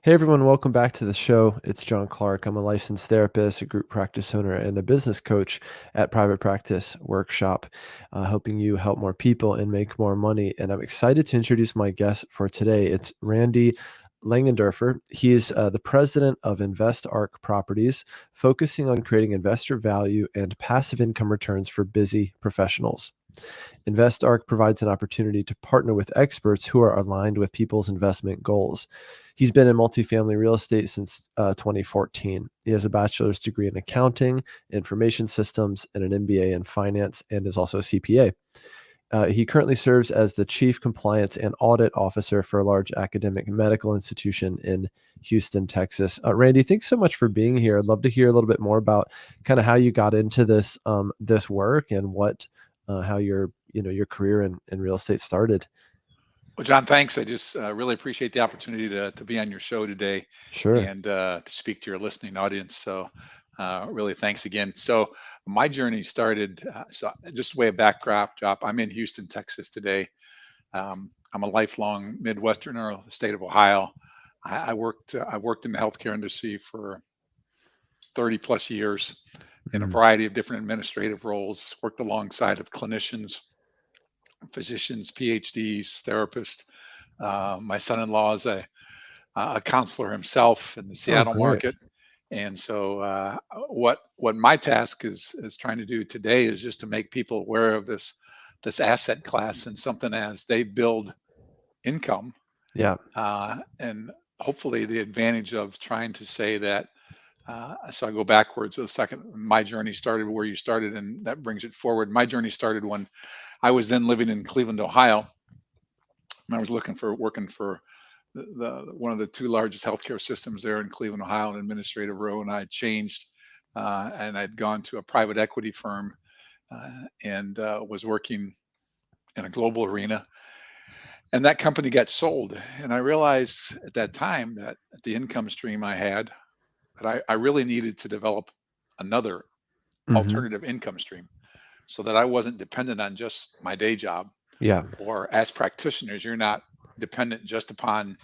Hey everyone, welcome back to the show. It's John Clark. I'm a licensed therapist, a group practice owner, and a business coach at Private Practice Workshop, helping you help more people and make more money. And I'm excited to introduce my guest for today. It's Randy Langenderfer. He is the president of InvestArk Properties, focusing on creating investor value and passive income returns for busy professionals. InvestArk provides an opportunity to partner with experts who are aligned with people's investment goals. He's been in multifamily real estate since 2014. He has a bachelor's degree in accounting, information systems, and an MBA in finance, and is also a CPA. He currently serves as the Chief Compliance and Audit Officer for a large academic medical institution in Houston, Texas. Randy, thanks so much for being here. I'd love to hear a little bit more about kind of how you got into this work and how your career in real estate started. Well, John, thanks. I just really appreciate the opportunity to be on your show today Sure. and to speak to your listening audience. So, really, thanks again. So, my journey started. Just way of backdrop. I'm in Houston, Texas today. I'm a lifelong Midwesterner of the state of Ohio. I worked in the healthcare industry for 30 plus years in a Mm. variety of different administrative roles. Worked alongside of clinicians, physicians, PhDs, therapists. My son-in-law is a counselor himself in the Oh, Seattle great. market, and so what my task is trying to do today is just to make people aware of this asset class and something as they build income, Yeah. and hopefully the advantage of trying to say that. So I go backwards a second. My journey started where you started, and that brings it forward. My journey started when I was then living in Cleveland, Ohio, and I was working for the one of the two largest healthcare systems there in Cleveland, Ohio, an administrative role, and I changed, and I'd gone to a private equity firm, and was working in a global arena, and that company got sold, and I realized at that time that the income stream I had, that I really needed to develop another Hmm. alternative income stream so that I wasn't dependent on just my day job, Yeah. or as practitioners, you're not dependent just upon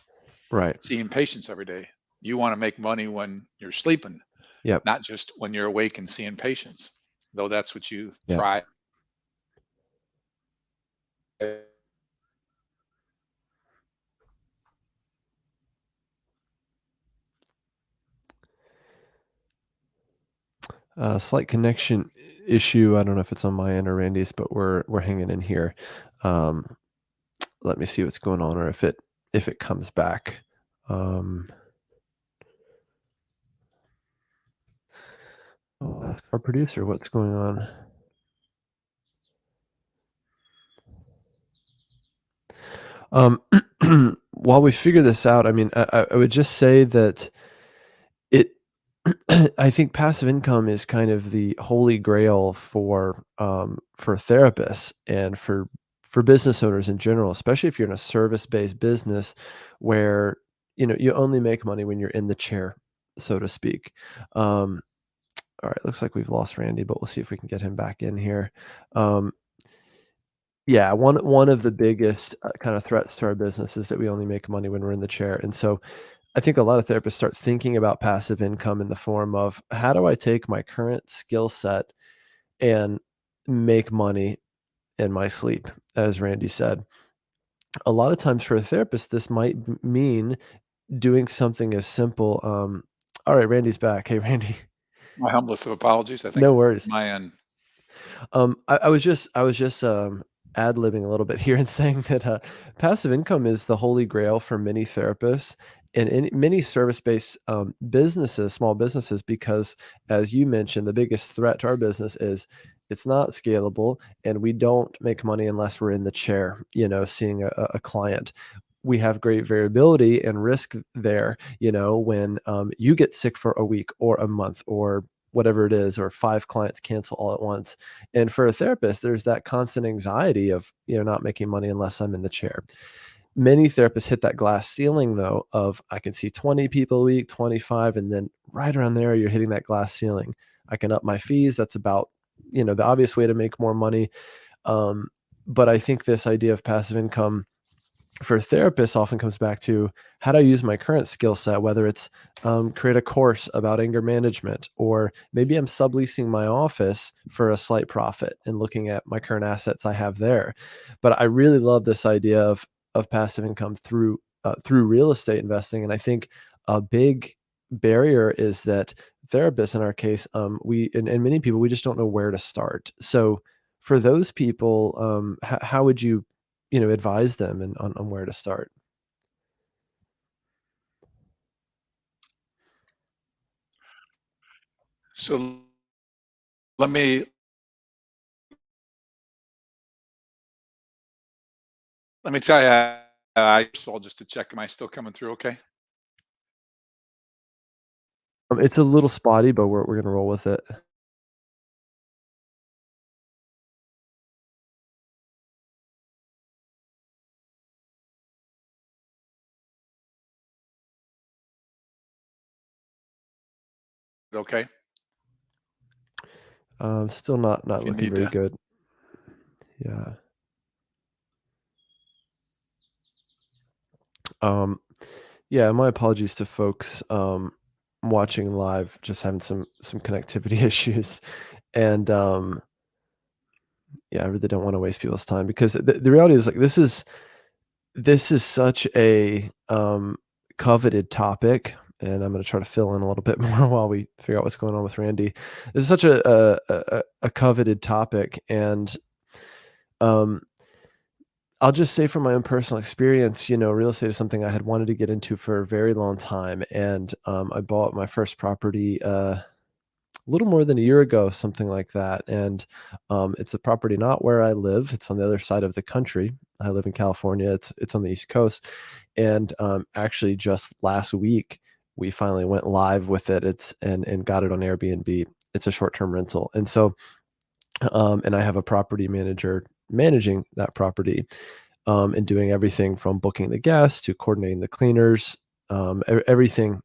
Right. seeing patients every day. You want to make money when you're sleeping, Yep. not just when you're awake and seeing patients, though that's what you Yep. thrive. Slight connection issue. I don't know if it's on my end or Randy's, but we're hanging in here. Um, Let me see what's going on, or if it comes back. Um, I'll ask our producer what's going on. Um, while we figure this out, I mean, I would just say that it. I think passive income is kind of the holy grail for therapists and for business owners in general, especially if you're in a service-based business where you only make money when you're in the chair, so to speak. Um, all right, looks like we've lost Randy, but we'll see if we can get him back in here. Um, yeah, one of the biggest kind of threats to our business is that we only make money when we're in the chair, and so I think a lot of therapists start thinking about passive income in the form of how do I take my current skill set and make money in my sleep, as Randy said. A lot of times for a therapist, this might mean doing something as simple. All right, Randy's back. Hey, Randy. My humblest of apologies. I think No it's worries. my end. I was just ad-libbing a little bit here and saying that passive income is the holy grail for many therapists and in many service-based businesses, small businesses, because as you mentioned, the biggest threat to our business is it's not scalable and we don't make money unless we're in the chair, seeing a client. We have great variability and risk there, when you get sick for a week or a month or whatever it is, or 5 clients cancel all at once. And for a therapist, there's that constant anxiety of, not making money unless I'm in the chair. Many therapists hit that glass ceiling though of I can see 20 people a week, 25, and then right around there, you're hitting that glass ceiling. I can up my fees. That's about, the obvious way to make more money. But I think this idea of passive income for therapists often comes back to how do I use my current skill set, whether it's create a course about anger management, or maybe I'm subleasing my office for a slight profit and looking at my current assets I have there. But I really love this idea of passive income through real estate investing, and I think a big barrier is that therapists, in our case, we and many people, we just don't know where to start. So for those people, how would you advise them and on where to start? So let me let me tell you, I first of all, just to check, am I still coming through okay? It's a little spotty, but we're gonna roll with it. Okay, Still not if you looking need very to. good. Yeah. Um, yeah, my apologies to folks, watching live, just having some connectivity issues. And, yeah, I really don't wanna waste people's time because the reality is, like, this is such a, coveted topic, and I'm gonna try to fill in a little bit more while we figure out what's going on with Randy. This is such a coveted topic, and, um, I'll just say from my own personal experience, real estate is something I had wanted to get into for a very long time, and, I bought my first property, a little more than a year ago, something like that, and, it's a property not where I live, it's on the other side of the country. I live in California, it's on the East Coast, and, actually just last week, we finally went live with it, and got it on Airbnb. It's a short-term rental, and so, and I have a property manager managing that property, and doing everything from booking the guests to coordinating the cleaners, everything,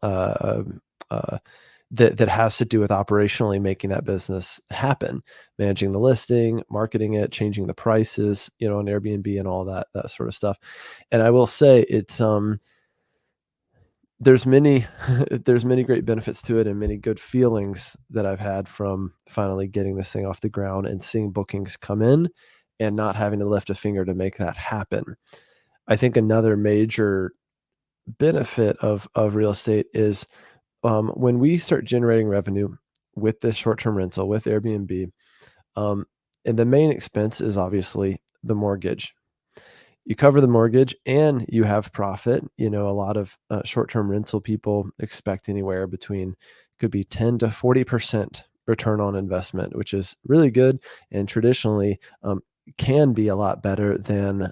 uh, uh, that has to do with operationally making that business happen, managing the listing, marketing it, changing the prices, on Airbnb and all that sort of stuff. And I will say there's many there's many great benefits to it and many good feelings that I've had from finally getting this thing off the ground and seeing bookings come in and not having to lift a finger to make that happen. I think another major benefit of real estate is, when we start generating revenue with this short-term rental, with Airbnb, um, and the main expense is obviously the mortgage. You cover the mortgage and you have profit. A lot of short-term rental people expect anywhere between could be 10 to 40% return on investment, which is really good and traditionally can be a lot better than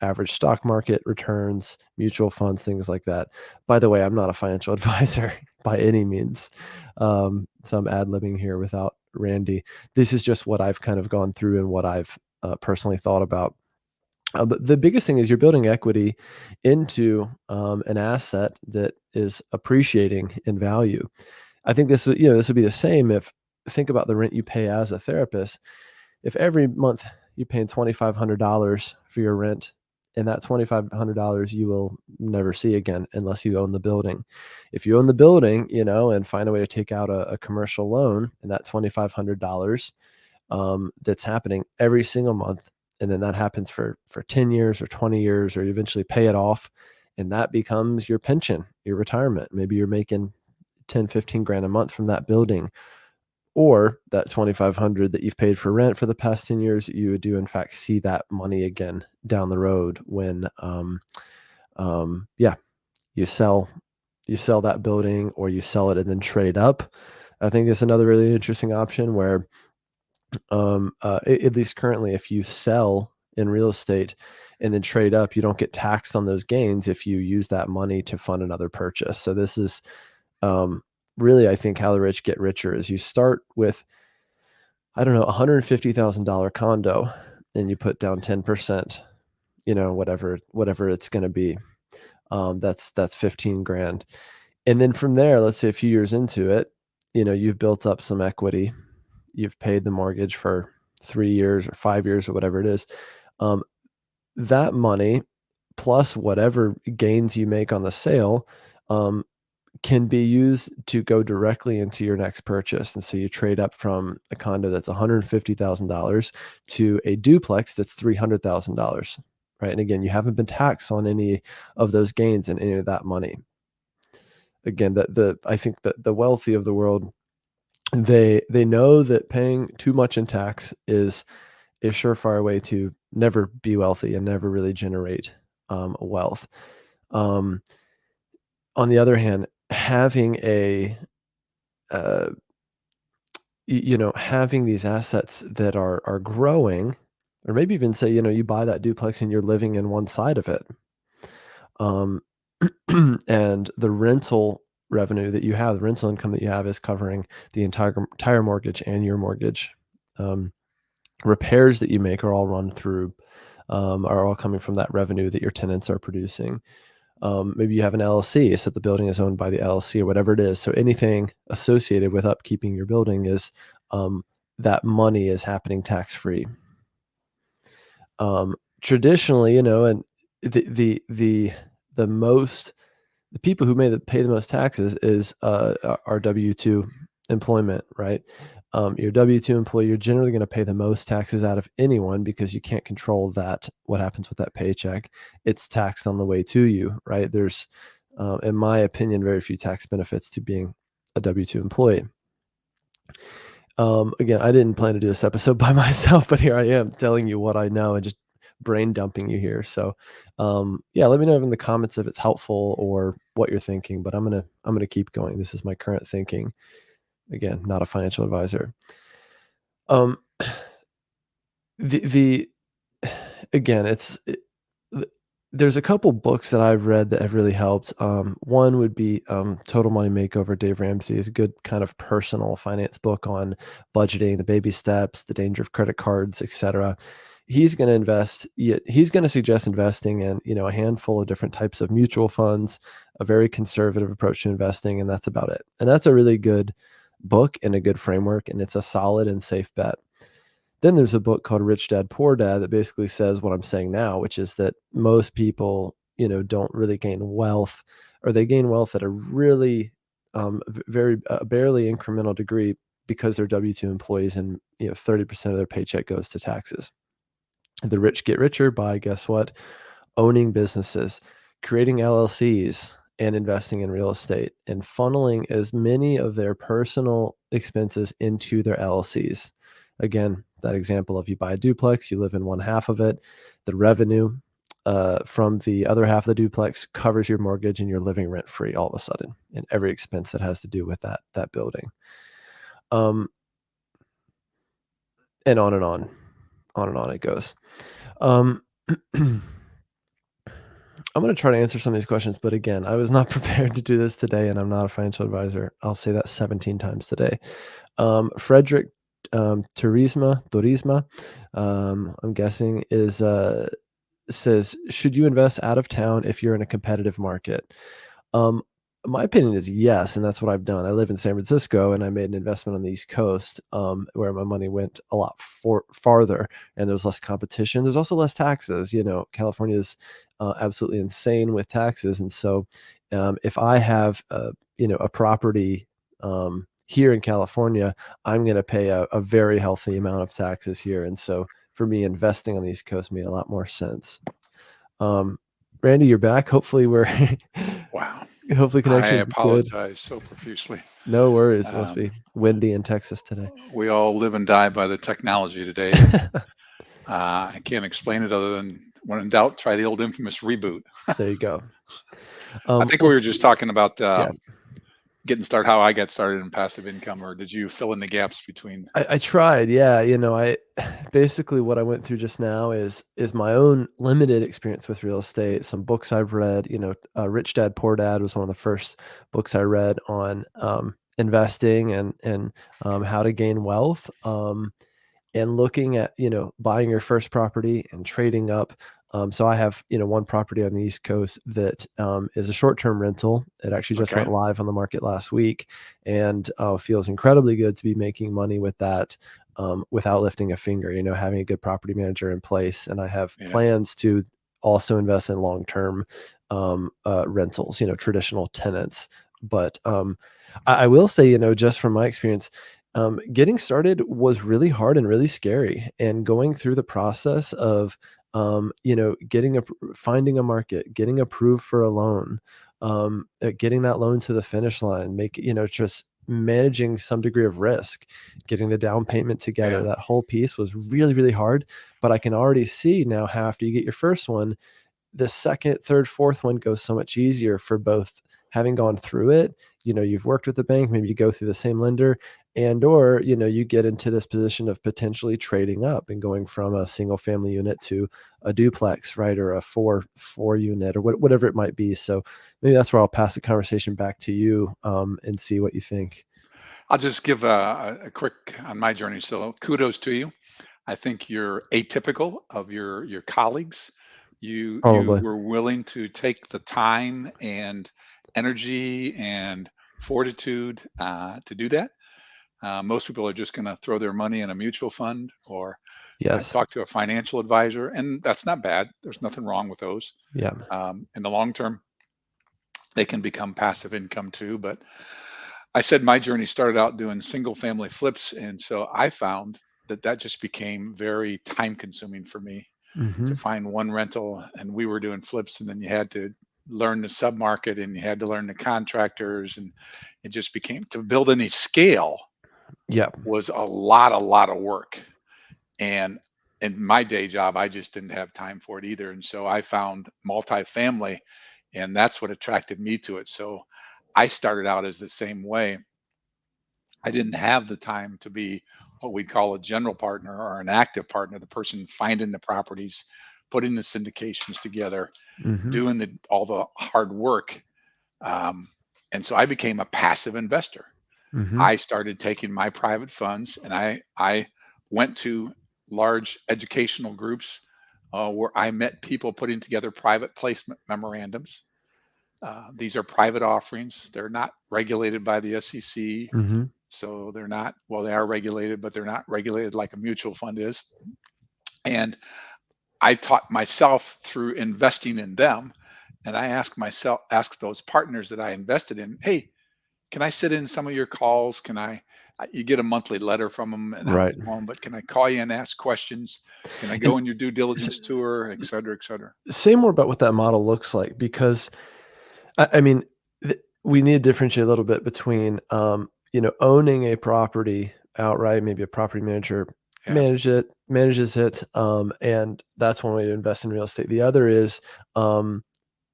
average stock market returns, mutual funds, things like that. By the way, I'm not a financial advisor by any means. So I'm ad-libbing here without Randy. This is just what I've kind of gone through and what I've personally thought about. But the biggest thing is you're building equity into an asset that is appreciating in value. I think this would be the same if think about the rent you pay as a therapist. If every month you're paying $2,500 for your rent, and that $2,500 you will never see again unless you own the building. If you own the building, and find a way to take out a commercial loan, and that $2,500 that's happening every single month, and then that happens for 10 years or 20 years, or you eventually pay it off, and that becomes your pension, your retirement. Maybe you're making 10, 15 grand a month from that building, or that 2,500 that you've paid for rent for the past 10 years, you do in fact see that money again down the road when, yeah, you sell you sell that building or you sell it and then trade up. I think it's another really interesting option where, at least currently, if you sell in real estate and then trade up, you don't get taxed on those gains if you use that money to fund another purchase. So this is, um, really, I think, how the rich get richer is you start with, I don't know, $150,000 condo, and you put down 10%, whatever it's going to be. That's 15 grand. And then from there, let's say a few years into it, you've built up some equity. You've paid the mortgage for 3 years or 5 years or whatever it is. Um, that money plus whatever gains you make on the sale, um, can be used to go directly into your next purchase. And so you trade up from a condo that's $150,000 to a duplex that's $300,000, right? And again, you haven't been taxed on any of those gains and any of that money. Again, I think that the wealthy of the world, they know that paying too much in tax is a surefire way to never be wealthy and never really generate wealth. Um, on the other hand, having a uh, having these assets that are growing, or maybe even say, you buy that duplex and you're living in one side of it. Um, and the rental revenue that you have, the rental income that you have is covering the entire mortgage and your mortgage. Um, repairs that you make are all run through, are all coming from that revenue that your tenants are producing. Maybe you have an LLC, so the building is owned by the LLC or whatever it is. So anything associated with upkeeping your building is, that money is happening tax free. Traditionally, and the the the the most the people who pay the most taxes is our W-2 employment, right? Your W-2 employee, you're generally going to pay the most taxes out of anyone because you can't control that, what happens with that paycheck. It's taxed on the way to you, right? There's, in my opinion, very few tax benefits to being a W-2 employee. Again, I didn't plan to do this episode by myself, but here I am telling you what I know and just brain dumping you here. So, yeah, let me know in the comments if it's helpful or what you're thinking, but I'm gonna keep going. This is my current thinking. Again, not a financial advisor. Um, the again, th- there's a couple books that I've read that have really helped. One would be Total Money Makeover. Dave Ramsey is a good kind of personal finance book on budgeting, the baby steps, the danger of credit cards, etc. He's going to he's going to suggest investing in, a handful of different types of mutual funds, a very conservative approach to investing, and that's about it. And that's a really good book and a good framework, and it's a solid and safe bet. Then there's a book called Rich Dad Poor Dad that basically says what I'm saying now, which is that most people, don't really gain wealth, or they gain wealth at a really very barely incremental degree because they're W-2 employees, and 30% of their paycheck goes to taxes. The rich get richer by, guess what? Owning businesses, creating LLCs, and investing in real estate, and funneling as many of their personal expenses into their LLCs. Again, that example of you buy a duplex, you live in one half of it, the revenue from the other half of the duplex covers your mortgage, and you're living rent free all of a sudden, and every expense that has to do with that building. Um, and on and on it goes. Um, I'm going to try to answer some of these questions, but again, I was not prepared to do this today, and I'm not a financial advisor. I'll say that 17 times today. Frederick Turisma, I'm guessing, says, should you invest out of town if you're in a competitive market? Um, my opinion is yes, and that's what I've done. I live in San Francisco, and I made an investment on the East Coast, where my money went a lot farther, and there's less competition. There's also less taxes. California is absolutely insane with taxes, and so if I have a property here in California, I'm going to pay a very healthy amount of taxes here, and so for me, investing on the East Coast made a lot more sense. Randy, you're back. Hopefully, we're Wow. hopefully I connection's good. apologize so profusely. No worries. It must Um, be windy in Texas today. we all live and die by the technology today, and I can't explain it other than when in doubt, try the old infamous reboot. There you go. I think Well, we were just talking about yeah, getting started, how I got started in passive income, or did you fill in the gaps between? I tried. Yeah, I basically what I went through just now is my own limited experience with real estate. Some books I've read. Rich Dad Poor Dad was one of the first books I read on investing and how to gain wealth. And looking at, buying your first property and trading up. So I have, one property on the East Coast that is a short-term rental. It actually just Okay. went live on the market last week, and feels incredibly good to be making money with that. without lifting a finger, having a good property manager in place. And I have Yeah. plans to also invest in long-term rentals, traditional tenants. But I will say, just from my experience, getting started was really hard and really scary. And going through the process of, finding a market, getting approved for a loan, getting that loan to the finish line, just managing some degree of risk, getting the down payment together. Yeah. That whole piece was really, really hard. But I can already see now how after you get your first one, the second, third, fourth one goes so much easier for both having gone through it. You've worked with the bank, maybe you go through the same lender, or you get into this position of potentially trading up and going from a single family unit to a duplex, right? Or a four unit, or whatever it might be. So maybe that's where I'll pass the conversation back to you, and see what you think. I'll just give a quick on my journey. So kudos to you. I think you're atypical of your colleagues. You Probably. were willing to take the time and energy and fortitude to do that. Most people are just going to throw their money in a mutual fund or Yes. talk to a financial advisor, and that's not bad. There's nothing wrong with those. Yeah. In the long term, they can become passive income too. But I said my journey started out doing single family flips, and so I found that just became very time consuming for me Hmm. to find one rental, and we were doing flips, and then you had to learn the submarket and you had to learn the contractors, and it just became to build any scale Yeah. was a lot of work. And in my day job, I just didn't have time for it either. And so I found multifamily, and that's what attracted me to it. So I started out as the same way. I didn't have the time to be what we'd call a general partner or an active partner, the person finding the properties, putting the syndications together, Hmm. doing all the hard work. Um, and so I became a passive investor. Hmm. I started taking my private funds and I went to large educational groups where I met people putting together private placement memorandums. These are private offerings. They're not regulated by the SEC. Hmm. So they're not, well, they are regulated, but they're not regulated like a mutual fund is. And I taught myself through investing in them. And I asked those partners that I invested in, hey, can I sit in some of your calls? You get a monthly letter from them and how Right. it's going, but can I call you and ask questions? Can I And go in your due s- diligence tour, et cetera, et cetera? say more about what that model looks like, because I mean, we need to differentiate a little bit between, owning a property outright. Maybe a property manager Yeah, manages it, and that's one way to invest in real estate. The other is,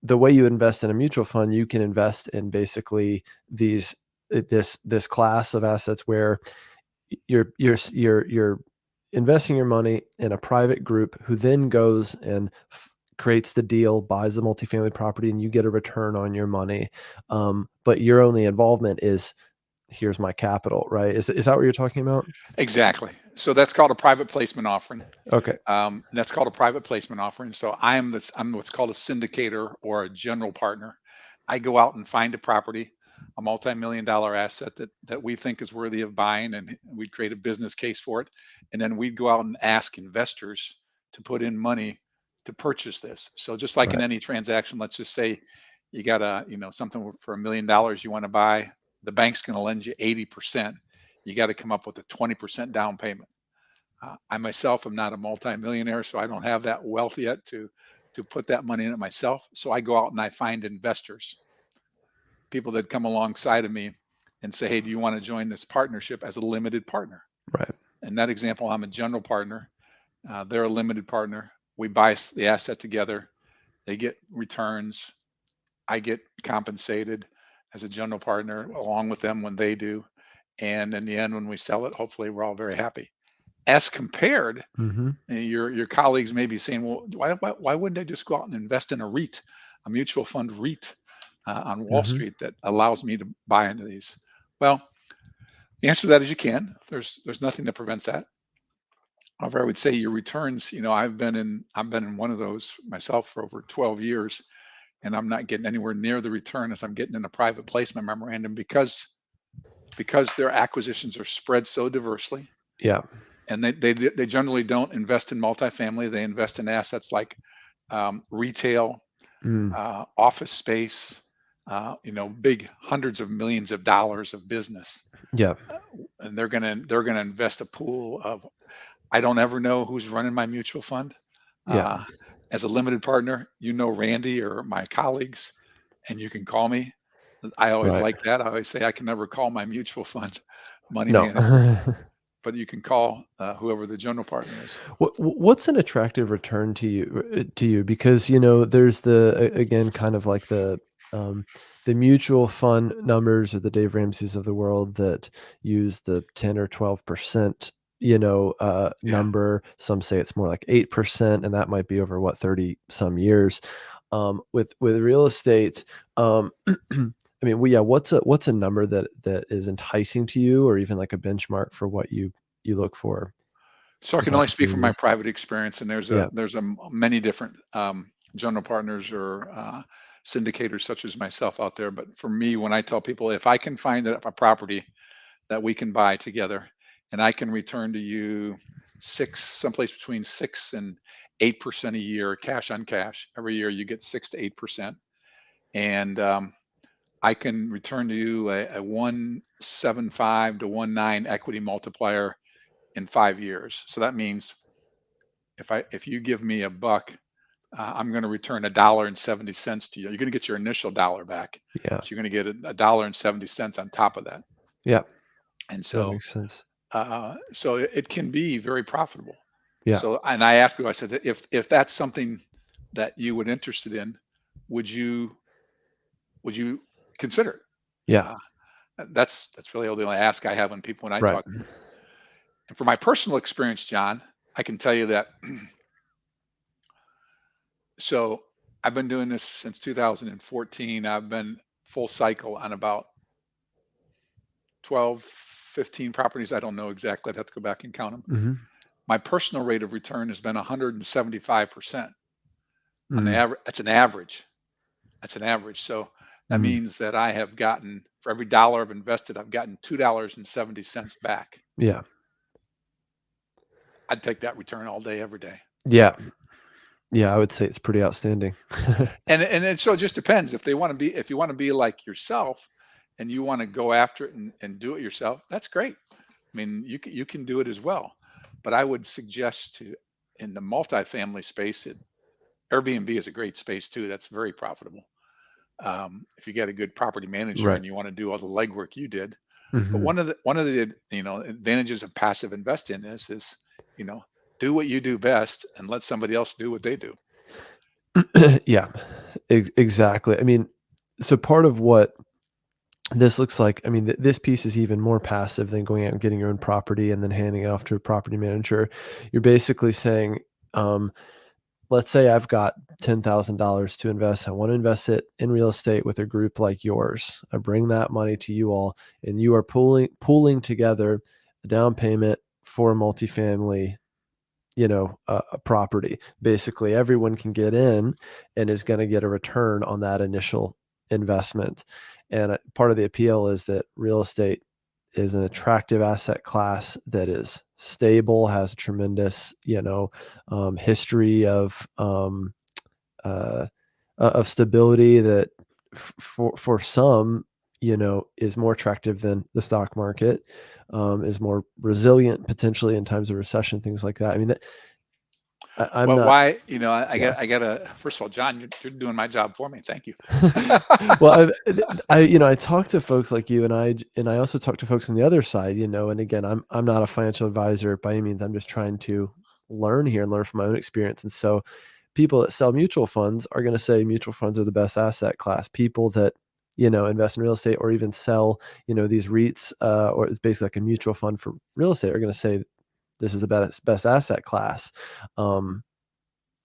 the way you invest in a mutual fund. You can invest in basically these this class of assets where you're investing your money in a private group who then goes and creates the deal, buys the multifamily property, and you get a return on your money. But your only involvement is, here's my capital, right? Is that what you're talking about? exactly. So that's called a private placement offering. Okay. That's called a private placement offering. So I'm what's called a syndicator or a general partner. I go out and find a property, a multi-million dollar asset that we think is worthy of buying, and we create a business case for it. And then we go out and ask investors to put in money to purchase this. So just like in Right. any transaction, let's just say you got something for $1 million you want to buy, the bank's going to lend you 80%. You got to come up with a 20% down payment. I myself am not a multimillionaire, so I don't have that wealth yet to put that money in it myself. So I go out and I find investors, people that come alongside of me and say, "Hey, do you want to join this partnership as a limited partner?" Right. In that example, I'm a general partner. They're a limited partner. We buy the asset together. They get returns. I get compensated as a general partner along with them when they do. And in the end, when we sell it, hopefully we're all very happy. As compared, Hmm. and your colleagues may be saying, "Well, why wouldn't I just go out and invest in a REIT, a mutual fund REIT, on Wall Hmm. Street that allows me to buy into these?" Well, the answer to that is you can. There's nothing that prevents that. However, I would say your returns. I've been in one of those myself for over 12 years, and I'm not getting anywhere near the return as I'm getting in a private placement memorandum because their acquisitions are spread so diversely. Yeah. and they generally don't invest in multifamily. They invest in assets like retail, Mm. office space, big hundreds of millions of dollars of business, Yeah. and they're gonna invest a pool of. I don't ever know who's running my mutual fund. Yeah. Uh, as a limited partner, Randy or my colleagues, and you can call me. I always Right. like that. I always say I can never call my mutual fund money No. manager, but you can call whoever the general partner is. What's an attractive return to you? Because, there's again, kind of like um, the mutual fund numbers or the Dave Ramseys of the world that use the 10 or 12%, Yeah. number. Some say it's more like 8%, and that might be over what, 30 some years. With real estate, I mean, well, yeah, what's a number that is enticing to you, or even like a benchmark for what you look for So I with can only speak from my opportunities? private experience, and Yeah. many different general partners or syndicators such as myself out there. But for me, when I tell people if I can find a property that we can buy together, and I can return to you someplace between 6 and 8% a year, cash on cash. Every year you get 6 to 8%, and I can return to you a 1.75 to 1.9 equity multiplier in 5 years. So that means if you give me a buck, I'm going to return $1.70 to you. You're going to get your initial dollar back, Yeah. but you're going to get $1.70 on top of that. Yeah. And That so, makes sense. it can be very profitable. Yeah. So, and I asked people, I said, if that's something that you would interested in, would you would you consider it? Yeah. Uh, that's really the only ask I have when I Right. talk to them. And for my personal experience, John, I can tell you that. So I've been doing this since 2014. I've been full cycle on about 12, 15 properties. I don't know exactly. I'd have to go back and count them. Mhm. My personal rate of return has been 175% on the Mm. average. That's an average. That's an average. So that Mm. means that I have gotten, for every dollar I've invested, I've gotten $2.70 back. Yeah. I'd take that return all day, every day. Yeah. Yeah, I would say it's pretty outstanding. So it just depends. If you want to be like yourself and you want to go after it and do it yourself, that's great. I mean, you can do it as well. But I would suggest in the multifamily space, Airbnb is a great space too. That's very profitable. If you get a good property manager Right. and you want to do all the legwork you did. But Mhm. one of the advantages of passive investing is you know do what you do best and let somebody else do what they do. Yeah. Exactly. I mean, so part of what this looks like, I mean, this piece is even more passive than going out and getting your own property and then handing it off to a property manager. You're basically saying, um, let's say I've got $10,000 to invest. I want to invest it in real estate with a group like yours. I bring that money to you all, and you are pooling together a down payment for a multifamily, a property. Basically, everyone can get in and is going to get a return on that initial investment. And part of the appeal is that real estate is an attractive asset class that is stable, has tremendous, history uh, of stability that for some, is more attractive than the stock market, is more resilient potentially in times of recession, things like that. I mean, I'm Well, not, why, yeah. I gotta, first of all, John, you're doing my job for me. Thank you. Well, I talk to folks like you, and I also talk to folks on the other side, and again, I'm not a financial advisor by any means. I'm just trying to learn here and learn from my own experience. And so people that sell mutual funds are going to say mutual funds are the best asset class. People that, invest in real estate or even sell, these REITs, or it's basically like a mutual fund for real estate, are going to say this is the best asset class. Um,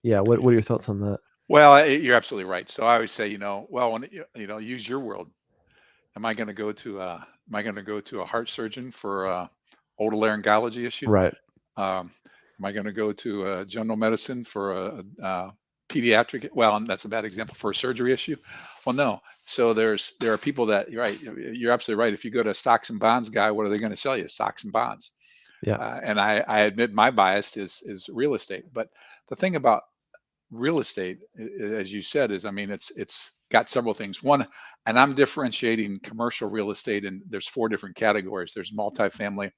yeah. What are your thoughts on that? Well, you're absolutely right. So I always say, well, when use your world. Am I going to go to a heart surgeon for otolaryngology issue? Right. Um, am I going to go to general medicine for a pediatric? Well, and that's a bad example, for a surgery issue. Well, no. So there are people that, you're right. You're absolutely right. If you go to a stocks and bonds guy, what are they going to sell you? Stocks and bonds. Yeah. And I admit my bias is real estate. But the thing about real estate, as you said, is I mean it's got several things. One, and I'm differentiating commercial real estate, and there's four different categories. There's multifamily,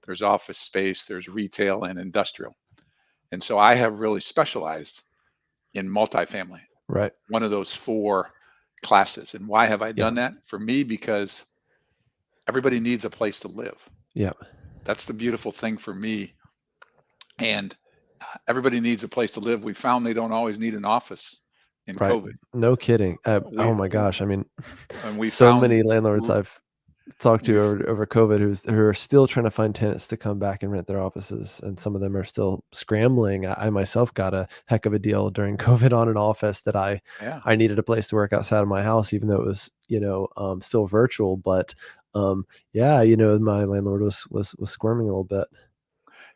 there's office space, there's retail, and industrial. And so I have really specialized in multifamily, Right. one of those four classes. And why have I Yeah. done that? For me, because everybody needs a place to live. Yeah. That's the beautiful thing for me. And everybody needs a place to live. We found they don't always need an office in Right. COVID. No kidding. Oh We my gosh. I mean, and we so found many landlords r- I've talked to we've over COVID who are still trying to find tenants to come back and rent their offices, and some of them are still scrambling. I myself got a heck of a deal during COVID on an office that yeah. I needed a place to work outside of my house, even though it was, still virtual. But yeah, my landlord was squirming a little bit.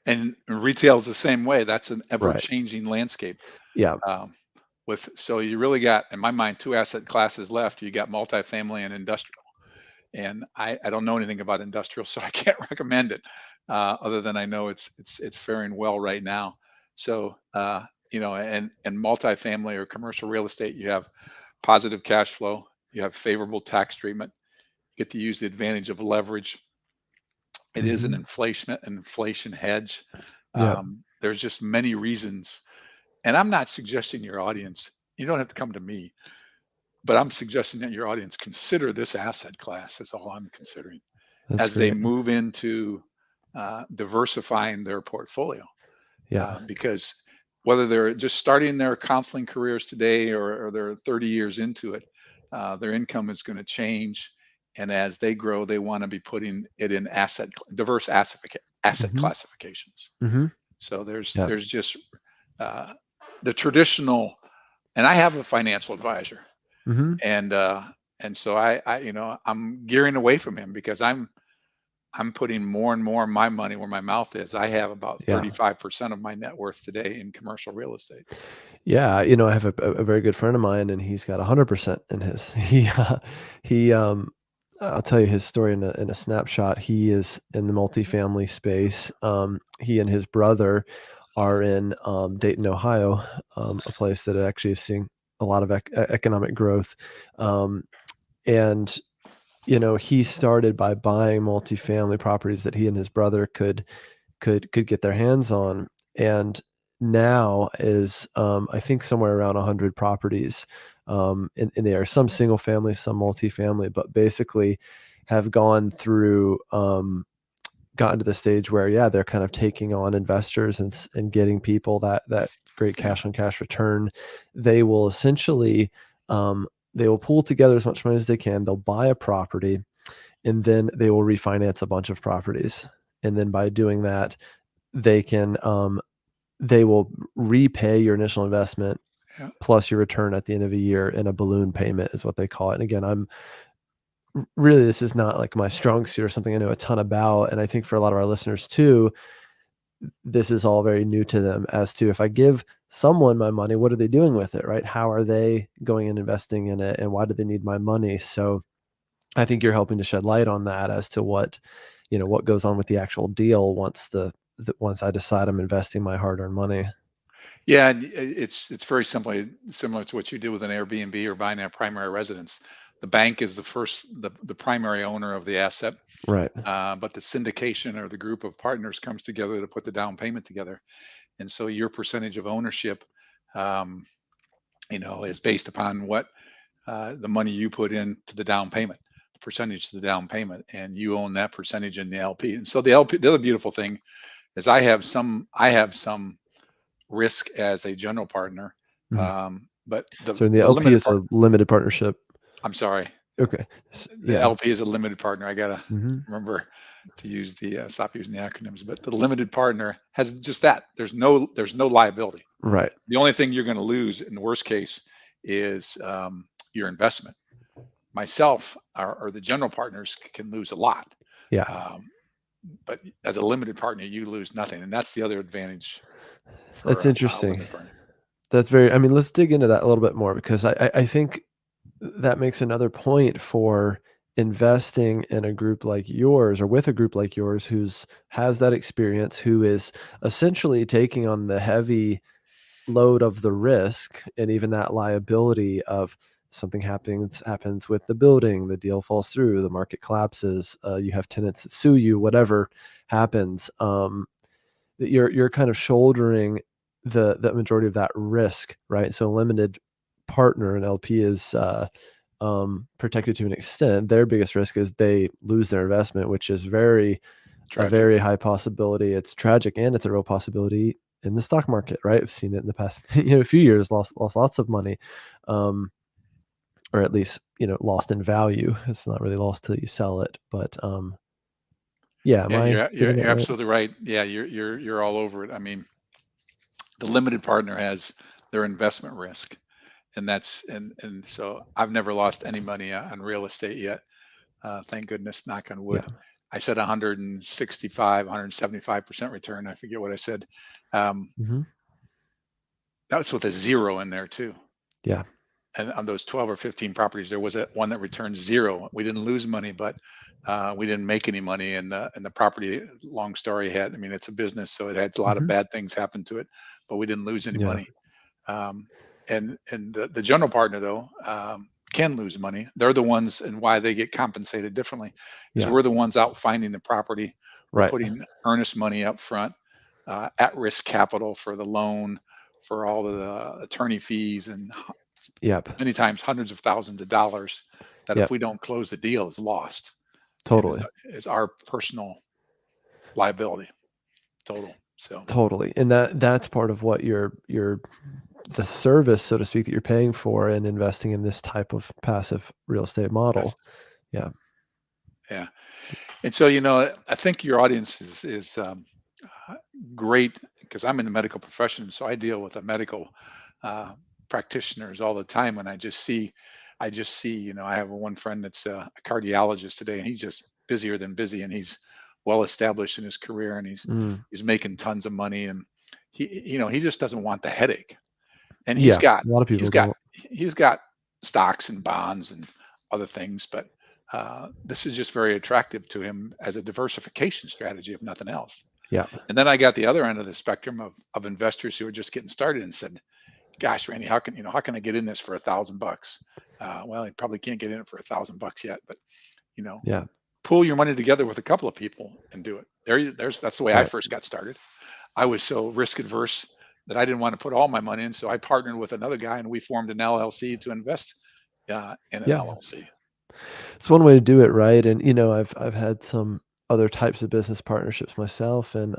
And retail is the same way. That's an ever Right. changing landscape. Yeah. Um, with so you really got, in my mind, two asset classes left. You got multifamily and industrial. And I don't know anything about industrial, so I can't recommend it, other than I know it's faring well right now. So and multifamily or commercial real estate, you have positive cash flow, you have favorable tax treatment, you get to use the advantage of leverage. It is an Hmm. inflation hedge. Yeah. There's just many reasons, and I'm not suggesting your audience. You don't have to come to me, but I'm suggesting that your audience consider this asset class. Is all I'm considering That's as they great. move into diversifying their portfolio. Yeah. Because whether they're just starting their counseling careers today or they're 30 years into it, their income is going to change. And as they grow, they want to be putting it in diverse asset Hmm. classifications. Hmm. So there's Yeah. there's just uh, the traditional, and I have a financial advisor, Hmm. and so I'm gearing away from him because I'm putting more and more of my money where my mouth is. I have about Yeah. 35% of my net worth today in commercial real estate. Yeah, I have a very good friend of mine, and he's got 100% in his. He, I'll tell you his story in a snapshot. He is in the multifamily space. He and his brother are in Dayton, Ohio, a place that actually is seeing a lot of economic growth. Um, and he started by buying multifamily properties that he and his brother could get their hands on, and now is, I think somewhere around 100 properties, in there, some single family, some multifamily, but basically have gone through, gotten to the stage where, yeah, they're kind of taking on investors and getting people that great Yeah, cash on cash return. They will essentially, um, they will pull together as much money as they can. They'll buy a property, and then they will refinance a bunch of properties. And then by doing that, they can, they will repay your initial investment yeah, plus your return at the end of a year in a balloon payment is what they call it. And again, really, this is not like my strong suit or something I know a ton about. And I think for a lot of our listeners too, this is all very new to them as to, if I give someone my money, what are they doing with it? Right? How are they going and investing in it? And why do they need my money? So I think you're helping to shed light on that as to what goes on with the actual deal once once I decide I'm investing my hard-earned money. yeah. And it's very simply similar to what you do with an Airbnb or buying a primary residence. The bank is the primary owner of the asset, Right. but the syndication or the group of partners comes together to put the down payment together. And so your percentage of ownership, um, is based upon what the money you put into the down payment, the percentage to the down payment, and you own that percentage in the LP. And so the LP, the other beautiful thing is I have some risk as a general partner, Mhm. but So in the the LP limited is part. a limited partnership. I'm sorry, Okay. the Yeah. LP is a limited partner. I gotta Mhm. remember to use the stop using the acronyms, but the limited partner has just that. There's no liability. Right. The only thing you're going to lose in the worst case is your investment. Myself or the general partners can lose a lot, Yeah. um, but as a limited partner, you lose nothing, and that's the other advantage for That's a interesting. limited partner. That's very, I mean, let's dig into that a little bit more, because I think that makes another point for investing in a group like yours, or with a group like yours who's has that experience, who is essentially taking on the heavy load of the risk and even that liability of something happens with the building, the deal falls through, the market collapses, you have tenants that sue you, whatever happens, that you're kind of shouldering the majority of that risk, right? So a limited partner, an LP, is protected to an extent. Their biggest risk is they lose their investment, which is a Tragic. very high possibility. It's tragic, and it's a real possibility in the stock market, right? I've seen it in the past, few years, lost lots of money, um, or at least, lost in value. It's not really lost till you sell it, but, yeah, am Yeah, I getting you're that right? absolutely right. Yeah, you're all over it. I mean, the limited partner has their investment risk, and and so I've never lost any money on real estate yet. Thank goodness, knock on Yeah. wood. I said 165, 175% return. I forget what I said. Um, Mhm. that was with a zero in there too. Yeah. And on those 12 or 15 properties, there was one that returned zero. We didn't lose money, but we didn't make any money. And the property, long story, had, I mean, it's a business, so it had a lot of Mhm. bad things happen to it, but we didn't lose any Yeah. money. Um, and the general partner though can lose money. They're the ones, and why they get compensated differently is Yeah. we're the ones out finding the property. We're Right. putting earnest money up front, at risk capital for the loan, for all of the attorney fees, and Yep. many times hundreds of thousands of dollars that if Yep. we don't close the deal is lost and Totally. is our personal liability total. So Totally. And that's part of what you're the service, so to speak, that you're paying for and investing in this type of passive real estate yes, model. Yeah. yeah. And so, I think your audience is uh, great, because I'm in the medical profession, so I deal with a medical uh, practitioners all the time, and I just see, I have one friend that's a cardiologist today, and he's just busier than busy, and he's well established in his career, and Mm. he's making tons of money, and he just doesn't want the headache, and Yeah. A lot of people don't. he's got stocks and bonds and other things, but this is just very attractive to him as a diversification strategy, if nothing else. Yeah. And then I got the other end of the spectrum of investors who are just getting started and said, "Gosh, Randy, how can I get in this for $1,000?" Well, you probably can't get in it for $1,000 yet, but you know, Yeah. pool your money together with a couple of people and do it. That's the way I Right. first got started. I was so risk adverse that I didn't want to put all my money in, so I partnered with another guy, and we formed an LLC to invest in an Yeah. LLC. It's one way to do it, right? And, I've had some other types of business partnerships myself, and,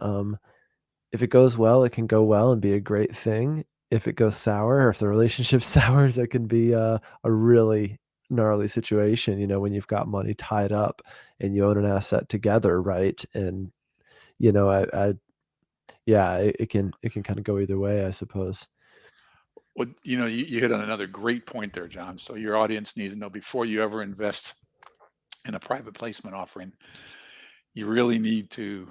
if it goes well, it can go well and be a great thing. If it goes sour, or if the relationship sours, it can be a really gnarly situation, when you've got money tied up and you own an asset together, right? And, I yeah, it can kind of go either way, I suppose. Well, you hit on another great point there, John. So your audience needs to know, before you ever invest in a private placement offering, you really need to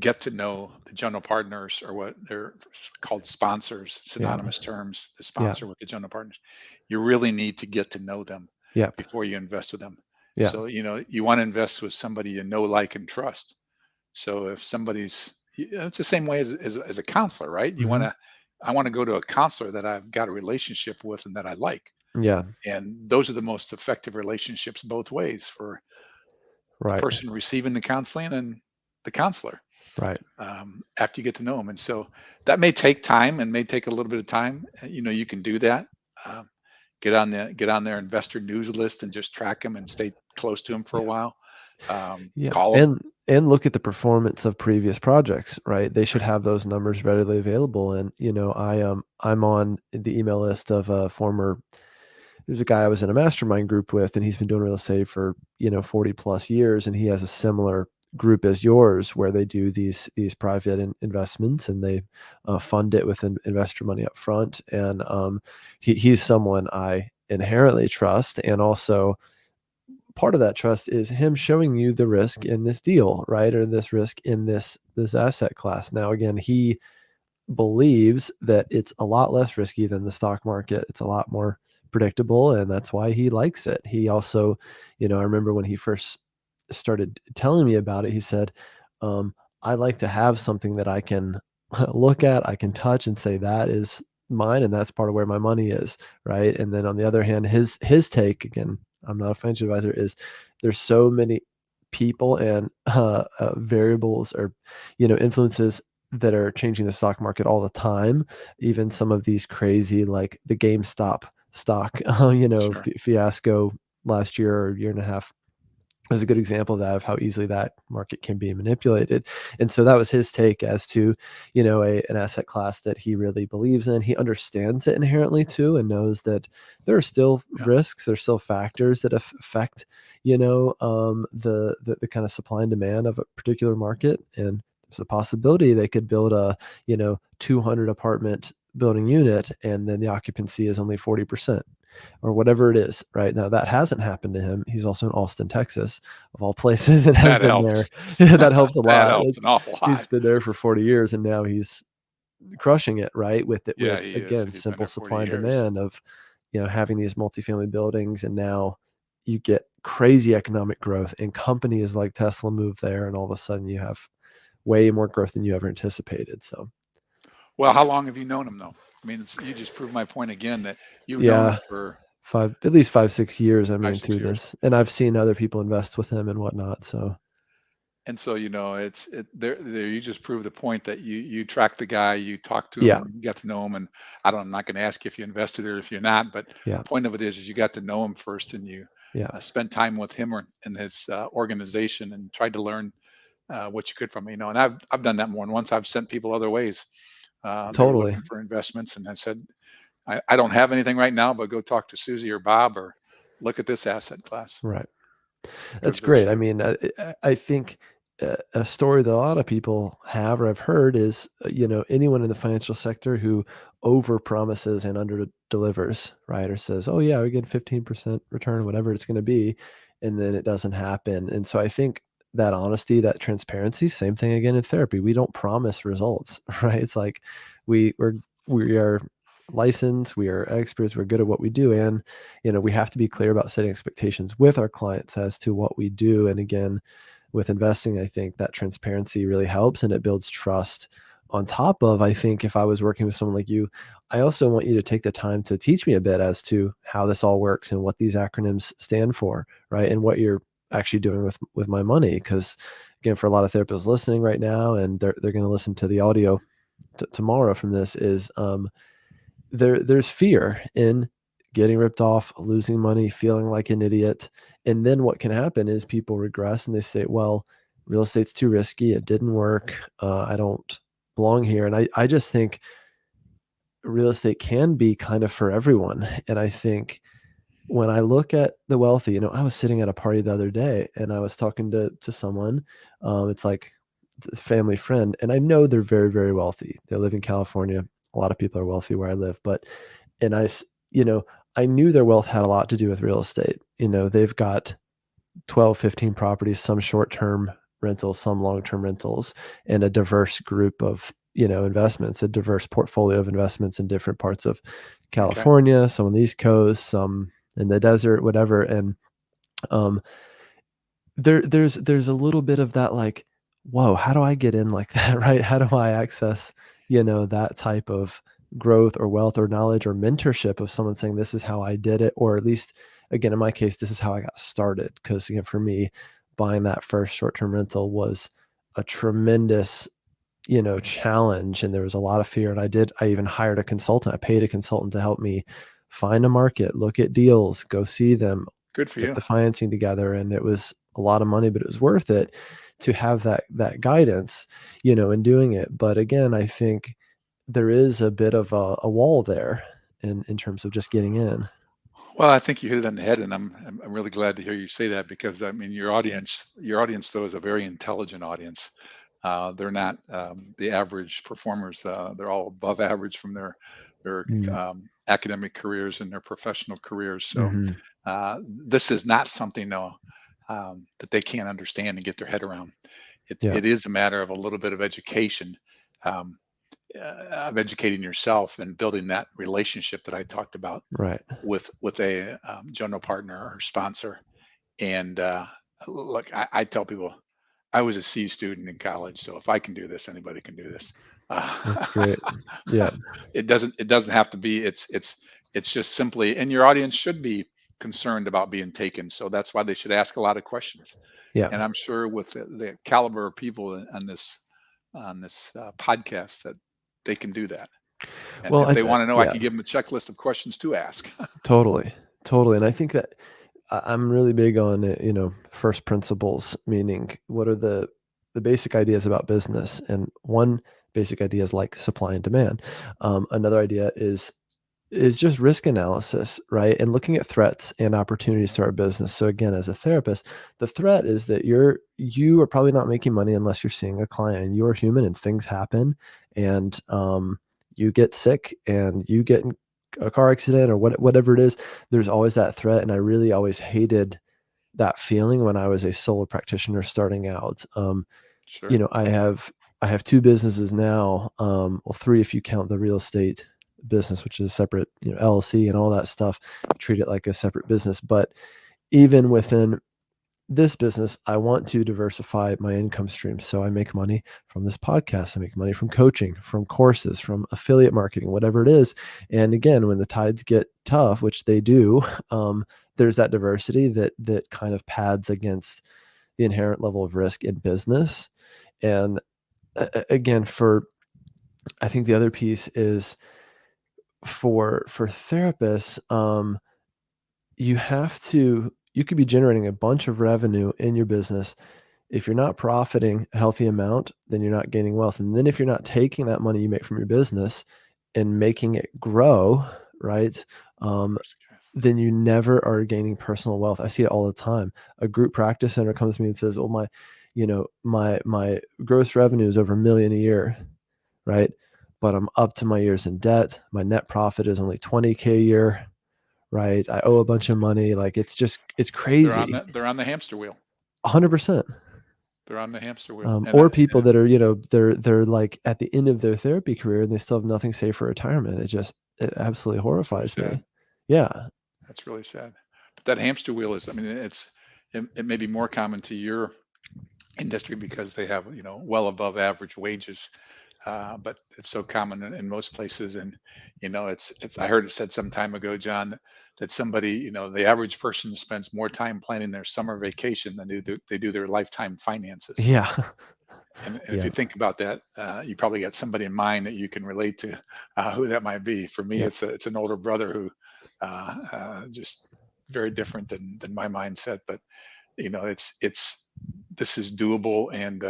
get to know the general partners, or what they're called, sponsors, Yeah. synonymous terms, the Yeah. sponsor with the general partners. You really need to get to know them Yep. before you invest with them. Yeah. So, you want to invest with somebody you know, like, and trust. So if it's the same way as a counselor, right? Mhm. I want to go to a counselor that I've got a relationship with and that I like. Yeah. And those are the most effective relationships both ways, for the Right. person receiving the counseling and the counselor, Right. after you get to know them. And so that may take time, and may take a little bit of time. You can do that. Um, get on their investor news list and just track them and stay close to them for a Yeah. while. Yeah. Call them. And look at the performance of previous projects, right? They should have those numbers readily available. And, I'm on the email list of a former there's a guy I was in a mastermind group with, and he's been doing real estate for, 40 plus years, and he has a similar group as yours where they do these private investments, and they fund it with investor money up front. And he's someone I inherently trust, and also part of that trust is him showing you the risk in this deal, right? Or this risk in this asset class. Now, again, he believes that it's a lot less risky than the stock market. It's a lot more predictable, and that's why he likes it. He also, I remember when he first started telling me about it, he said, I like to have something that I can look at, I can touch and say that is mine and that's part of where my money is, right? And then on the other hand, his take, again, I'm not a financial advisor, is there's so many people and variables or influences that are changing the stock market all the time. Even some of these crazy, like the GameStop stock, Sure. fiasco last year or year and a half is a good example of that, of how easily that market can be manipulated. And so that was his take as to, an asset class that he really believes in. He understands it inherently too, and knows that there are still Yeah. risks, there's still factors that affect, the kind of supply and demand of a particular market. And there's a possibility they could build a, 200 apartment building unit and then the occupancy is only 40% or whatever it is. Right now, that hasn't happened to him. He's also in Austin, Texas, of all places, and has That been helps. there. That helps a That lot. helps an awful He's lot. been there for 40 years, and now he's crushing it, right? With it, Yeah, with he is. again, He's been simple there 40 supply and years. demand of, having these multifamily buildings, and now you get crazy economic growth, and companies like Tesla move there, and all of a sudden you have way more growth than you ever anticipated. So Well, how long have you known him though? I mean, you just proved my point again that you've known him yeah, for at least 5, 6 years. I five, mean, six through years. this, and I've seen other people invest with him and whatnot. So And so, there you just proved the point that you tracked the guy, you talked to yeah, him, you got to know him, and I'm not going to ask you if you invested or if you're not, but yeah, point of it is you got to know him first, and you yeah. spent time with him or in his organization and tried to learn what you could from him. And I've done that more than once. I've sent people other ways. They were Totally. looking for investments, and I said, I don't have anything right now, but go talk to Susie or Bob or look at this asset class Right. That's because there's great. I mean, I think a story that a lot of people have or have heard is, anyone in the financial sector who over promises and under delivers, right? Or says, oh, yeah, we get 15% return, whatever it's going to be. And then it doesn't happen. And so I think that honesty, that transparency, same thing again in therapy. We don't promise results, right? It's like we are licensed, we are experts, we're good at what we do. And we have to be clear about setting expectations with our clients as to what we do. And again, with investing, I think that transparency really helps and it builds trust. On top of, I think if I was working with someone like you, I also want you to take the time to teach me a bit as to how this all works and what these acronyms stand for, right? And what you're actually doing with my money. Because again, for a lot of therapists listening right now, and they're going to listen to the audio tomorrow from this, is there's fear in getting ripped off, losing money, feeling like an idiot. And then what can happen is people regress and they say, well, real estate's too risky. It didn't work. I don't belong here. And I just think real estate can be kind of for everyone. And I think when I look at the wealthy, I was sitting at a party the other day and I was talking to someone. It's like a family friend, and I know they're very, very wealthy. They live in California. A lot of people are wealthy where I live, but and I, I knew their wealth had a lot to do with real estate. They've got 12, 15 properties, some short-term rentals, some long-term rentals, and a diverse group of, investments, a diverse portfolio of investments in different parts of okay. California, some on the East Coast, some in the desert, whatever. And um, there's a little bit of that, like, whoa, how do I get in like that? Right? How do I access, that type of growth or wealth or knowledge or mentorship of someone saying, this is how I did it, or at least, again, in my case, this is how I got started. Because again, for me, buying that first short-term rental was a tremendous, challenge, and there was a lot of fear. And I even hired a consultant. I paid a consultant to help me find a market, look at deals, go see them, Good for get you. the financing together. And it was a lot of money, but it was worth it to have that guidance, in doing it. But again, I think there is a bit of a wall there in terms of just getting in. Well, I think you hit it on the head, and I'm really glad to hear you say that because I mean your audience though is a very intelligent audience. They're not the average performers. They're all above average from their Mm. academic careers and their professional careers. So Mhm. this is not something though that they can't understand and get their head around. It Yeah. it is a matter of a little bit of education. Um, of educating yourself and building that relationship that I talked about Right. with a general partner or sponsor. And look, I tell people I was a C student in college, so if I can do this, anybody can do this. That's great. Yeah. It doesn't have to be. It's just simply, and your audience should be concerned about being taken. So that's why they should ask a lot of questions. Yeah. And I'm sure with the caliber of people on this podcast that they can do that. And Well, if they want to know, I yeah, can give them a checklist of questions to ask. totally. Totally. And I think that I'm really big on, first principles, meaning what are the basic ideas about business? And one basic idea is like supply and demand. Another idea is just risk analysis, right? And looking at threats and opportunities to our business. So again, as a therapist, the threat is that you are probably not making money unless you're seeing a client, and you are human and things happen, and you get sick and you get in a car accident or whatever it is. There's always that threat. And I really always hated that feeling when I was a solo practitioner starting out. Sure. I have two businesses now. Well, three if you count the real estate business, which is a separate, LLC and all that stuff. Treat it like a separate business. But even within this business, I want to diversify my income streams. So I make money from this podcast. I make money from coaching, from courses, from affiliate marketing, whatever it is. And again, when the tides get tough, which they do, there's that diversity that kind of pads against the inherent level of risk in business. And again, I think the other piece is for therapists, you could be generating a bunch of revenue in your business. If you're not profiting a healthy amount, then you're not gaining wealth. And then if you're not taking that money you make from your business and making it grow, right? Of Um, course, yes. then you never are gaining personal wealth. I see it all the time. A group practice owner comes to me and says, "Well, my gross revenue is over a million a year, right? But I'm up to my ears in debt. My net profit is only 20K a year, right? I owe a bunch of money. Like it's crazy." They're on the hamster wheel. 100%. They're on the hamster wheel. And Or people that are, they're like at the end of their therapy career and they still have nothing saved for retirement. It absolutely that's really horrifies sad. me. Yeah. That's really sad. But that hamster wheel is, I mean, it may be more common to your industry because they have, well above average wages. But it's so common in most places. And, I heard it said some time ago, John, that somebody, the average person spends more time planning their summer vacation than they do their lifetime finances. Yeah. And if Yeah. you think about that, you probably got somebody in mind that you can relate to, who that might be. For me, Yeah. it's an older brother who just very different than my mindset. But it's this is doable, and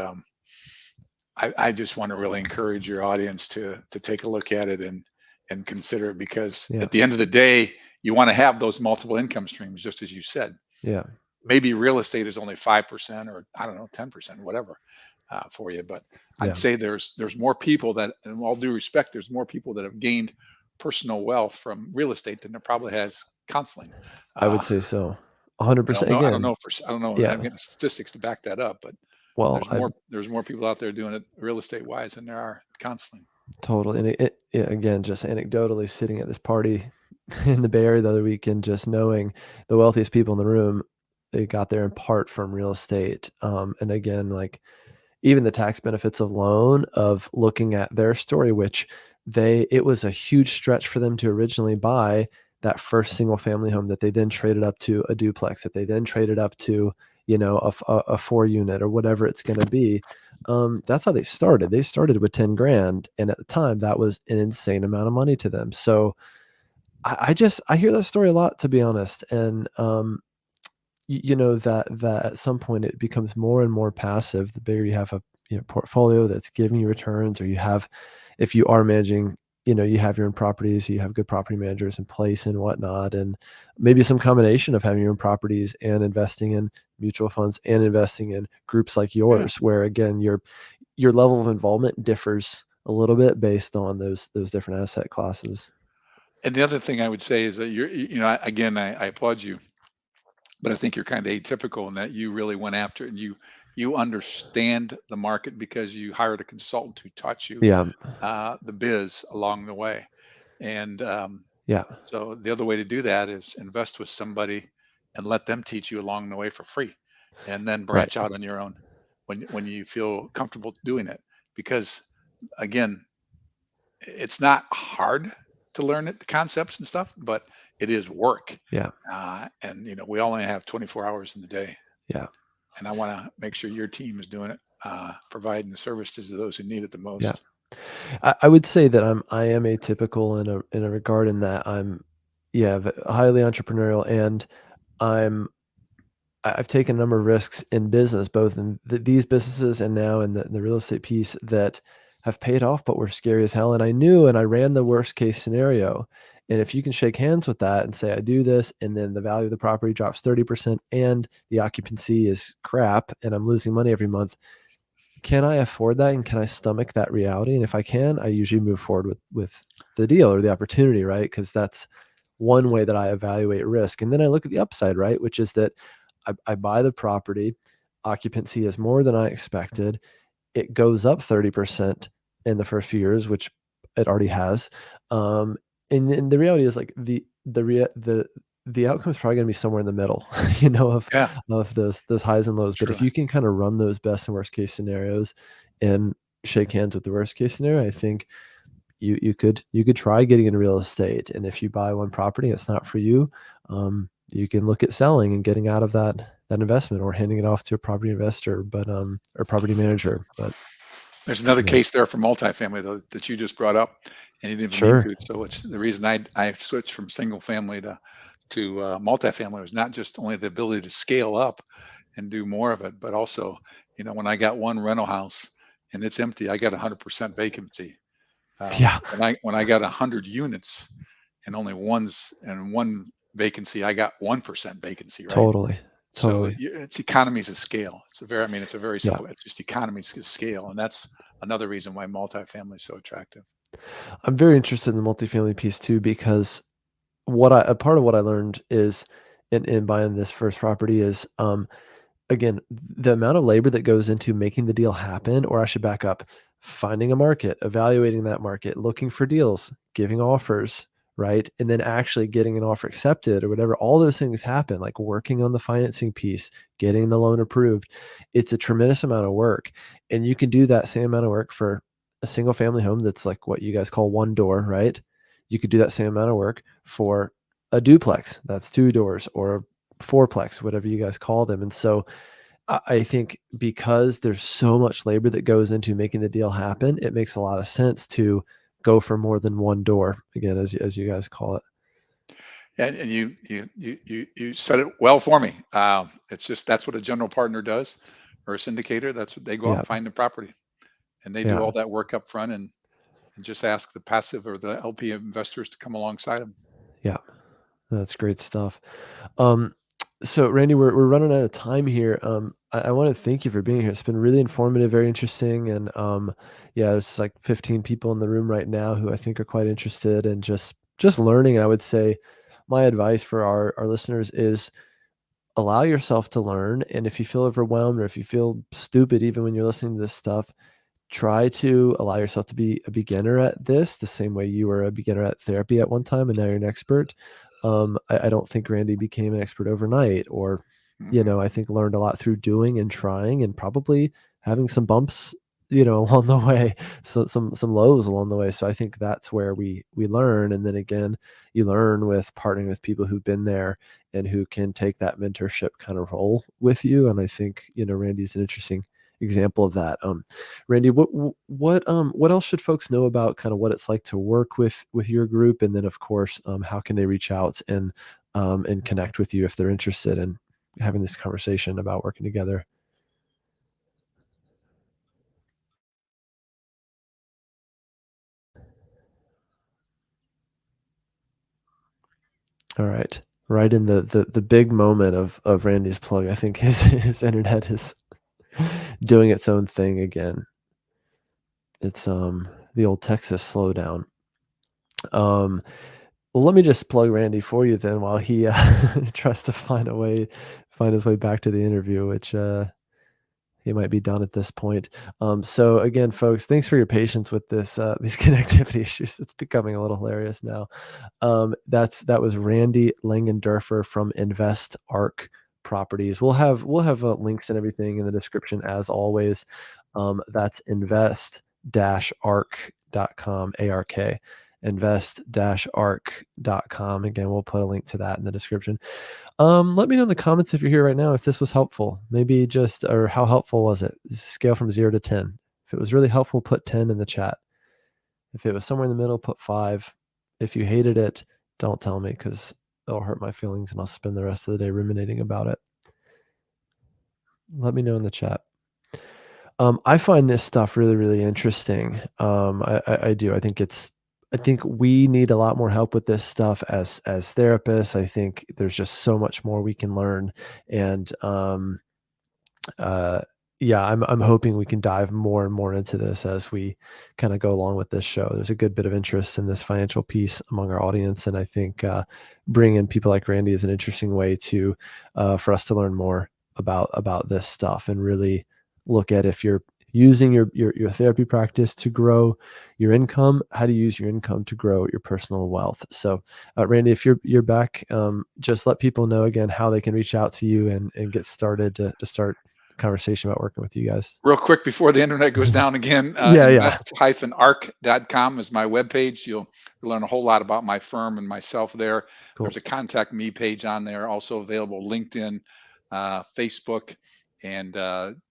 I just want to really encourage your audience to take a look at it and consider it, because Yeah. at the end of the day, you want to have those multiple income streams, just as you said. Yeah. Maybe real estate is only 5%, or I don't know, 10%, whatever, for you. But I'd Yeah. say there's more people that, in all due respect, there's more people that have gained personal wealth from real estate than there probably has counseling. I would Uh, say so. I don't 100% know. I don't again. know I don't know. I'm Yeah. getting statistics to back that up, but Well, there's more people out there doing it real estate wise than there are counseling. totally. And again, just anecdotally sitting at this party in the Bay Area the other weekend, just knowing the wealthiest people in the room, they got there in part from real estate. And again, like even the tax benefits alone of looking at their story, which it was a huge stretch for them to originally buy that first single family home that they then traded up to a duplex, that they then traded up to, a 4 unit or whatever it's going to be. That's how they started. They started with 10 grand. And at the time that was an insane amount of money to them. So I hear that story a lot, to be honest. And, that at some point it becomes more and more passive the bigger you have a portfolio that's giving you returns, or if you are managing, you have your own properties, you have good property managers in place and whatnot, and maybe some combination of having your own properties and investing in mutual funds and investing in groups like Yeah. yours, where again your level of involvement differs a little bit based on those different asset classes. And the other thing I would say is that again, I applaud you but I think you're kind of atypical in that you really went after it and you understand the market because you hired a consultant who taught you Yeah. the biz along the way. And Yeah. so the other way to do that is invest with somebody and let them teach you along the way for free, and then Right. branch out on your own when you feel comfortable doing it. Because again, it's not hard to learn it, the concepts and stuff, but it is work. Yeah. And we only have 24 hours in the day, Yeah. and I want to make sure your team is doing it, providing the services to those who need it the Yeah. most. I would say that I am atypical in a regard in that I'm, yeah, highly entrepreneurial, and I'm I've taken a number of risks in business, both in these businesses and now in the real estate piece, that have paid off, but were scary as hell. And I knew, and I ran the worst case scenario. And if you can shake hands with that and say, I do this, and then the value of the property drops 30% and the occupancy is crap and I'm losing money every month, can I afford that and can I stomach that reality? And if I can, I usually move forward with the deal or the opportunity, right? Because that's one way that I evaluate risk. And then I look at the upside, right? Which is that I buy the property, occupancy is more than I expected. It goes up 30% in the first few years, which it already has. Um, and the reality is like the outcome is probably going to be somewhere in the middle, of Yeah. those highs and lows. But True. if you can kind of run those best and worst case scenarios and shake hands with the worst case scenario, I think you could try getting into real estate. And if you buy one property, it's not for you. You can look at selling and getting out of that investment or handing it off to a property investor, but or property manager. But There's another yeah, case there for multifamily though that you just brought up, and you didn't even mean sure, to. So it's the reason I switched from single family to multifamily was not just only the ability to scale up and do more of it, but also, when I got one rental house and it's empty, I got 100% vacancy. yeah, When I got 100 units and only one vacancy, I got 1% vacancy, right? totally, So totally, it's economies of scale. I mean, it's a very yeah. simple. It's just economies of scale, and that's another reason why multifamily is so attractive. I'm very interested in the multifamily piece too because what I a part of what I learned is in buying this first property is again, the amount of labor that goes into making the deal happen, or I should back up, finding a market, evaluating that market, looking for deals, giving offers, right? And then actually getting an offer accepted or whatever, all those things happen, like working on the financing piece, getting the loan approved. It's a tremendous amount of work. And you can do that same amount of work for a single family home that's like what you guys call one door, right? You could do that same amount of work for a duplex that's two doors or a fourplex, whatever you guys call them. And so I think because there's so much labor that goes into making the deal happen, it makes a lot of sense to go for more than one door, again, as you guys call it. And you said it well for me. It's just that's what a general partner does, or a syndicator. That's what they go out Yeah, and find the property, and they do yeah, all that work up front, and just ask the passive or the LP investors to come alongside them. yeah. That's great stuff. Um, so Randy, we're running out of time here. I want to thank you for being here. It's been really informative, very interesting, and yeah, there's like 15 people in the room right now who I think are quite interested in just learning. And I would say my advice for our listeners is allow yourself to learn. And if you feel overwhelmed or if you feel stupid, even when you're listening to this stuff, try to allow yourself to be a beginner at this the same way you were a beginner at therapy at one time and now you're an expert. I don't think Randy became an expert overnight or, Hmm. I think learned a lot through doing and trying and probably having some bumps, along the way. So some lows along the way. So I think that's where we learn. And then again, you learn with partnering with people who've been there and who can take that mentorship kind of role with you. And I think, Randy's an interesting example of that. Randy, what else should folks know about kind of what it's like to work with your group, and then of course, how can they reach out and connect with you if they're interested in having this conversation about working together? All right, right in the big moment of Randy's plug, I think his internet is doing its own thing again. It's the old Texas slowdown. Um, Well, let me just plug Randy for you then while he tries to find his way back to the interview, which he might be done at this point. So again, folks, thanks for your patience with this these connectivity issues. It's becoming a little hilarious now. That was Randy Langendurfer from InvestArk Properties. We'll have links and everything in the description as always. That's invest-ark.com, ARK, invest-ark.com. Again, we'll put a link to that in the description. Let me know in the comments if you're here right now if this was helpful. Maybe just, or how helpful was it? Scale from 0 to 10. If it was really helpful, put 10 in the chat. If it was somewhere in the middle, put 5. If you hated it, don't tell me because it'll hurt my feelings and I'll spend the rest of the day ruminating about it. Let me know in the chat. I find this stuff really, really interesting. I do. I think we need a lot more help with this stuff as therapists. I think there's just so much more we can learn, and uh, yeah, I'm hoping we can dive more and more into this as we kind of go along with this show. There's a good bit of interest in this financial piece among our audience, and I think bringing in people like Randy is an interesting way to for us to learn more about this stuff and really look at if you're using your therapy practice to grow your income, how to use your income to grow your personal wealth. So, Randy, if you're back, just let people know again how they can reach out to you and get started to start conversation about working with you guys. Real quick before the internet goes down again, Yeah. invest-ark.com is my webpage. You'll learn a whole lot about my firm and myself there. Cool. There's a contact me page on there, also available LinkedIn, Facebook, and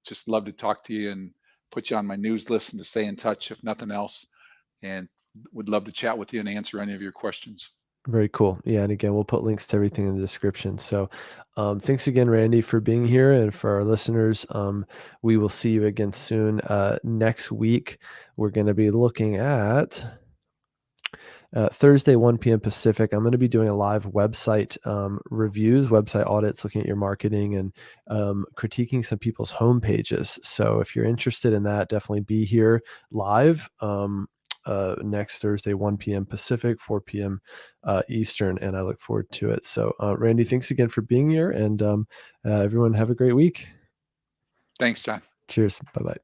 just love to talk to you and put you on my news list and to stay in touch if nothing else. And would love to chat with you and answer any of your questions. Very cool. Yeah. And again, we'll put links to everything in the description. So thanks again, Randy, for being here. And for our listeners, we will see you again soon. Next week, we're going to be looking at Thursday, 1 p.m. Pacific. I'm going to be doing a live website reviews, website audits, looking at your marketing and critiquing some people's home pages. So if you're interested in that, definitely be here live next Thursday, 1 p.m. Pacific, 4 p.m. Eastern, and I look forward to it. So, Randy, thanks again for being here, and everyone have a great week. Thanks, John. Cheers. Bye-bye.